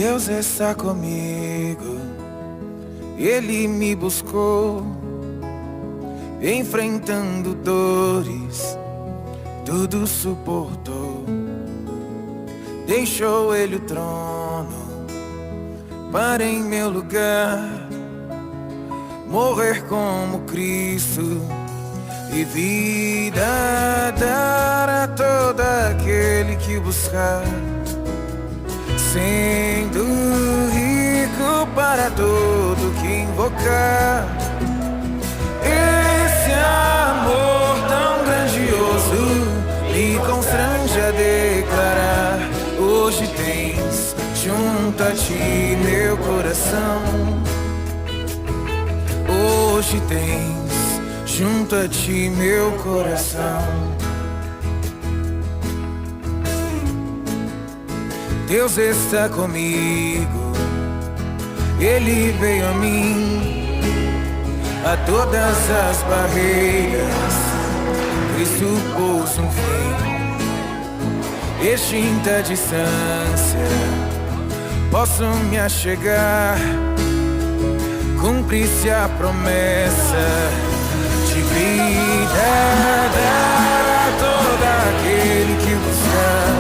Deus está comigo, Ele me buscou, enfrentando dores, tudo suportou. Deixou Ele o trono para em meu lugar morrer como Cristo e vida dar a todo aquele que buscar, sendo rico para todo que invocar. Esse amor tão grandioso me constrange a declarar: hoje tens junto a ti meu coração. Hoje tens junto a ti meu coração. Deus está comigo, Ele veio a mim, a todas as barreiras Cristo pôs um fim. Extinta a distância, posso me achegar, cumprir-se a promessa de vida dar a todo aquele que buscar,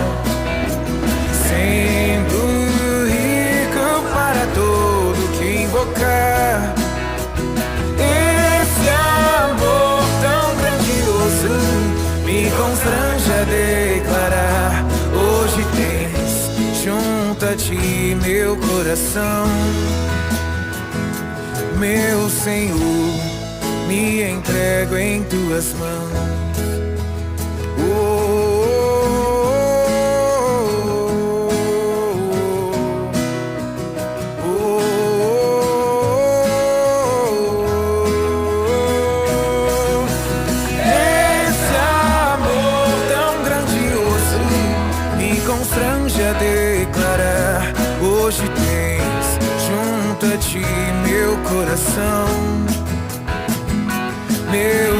sendo rico para todo que invocar. Esse amor tão grandioso me constrange a declarar: hoje tens junto a ti meu coração. Meu Senhor, me entrego em tuas mãos. Esse amor tão grandioso me constrange a declarar: hoje tens junto a ti meu coração. Meu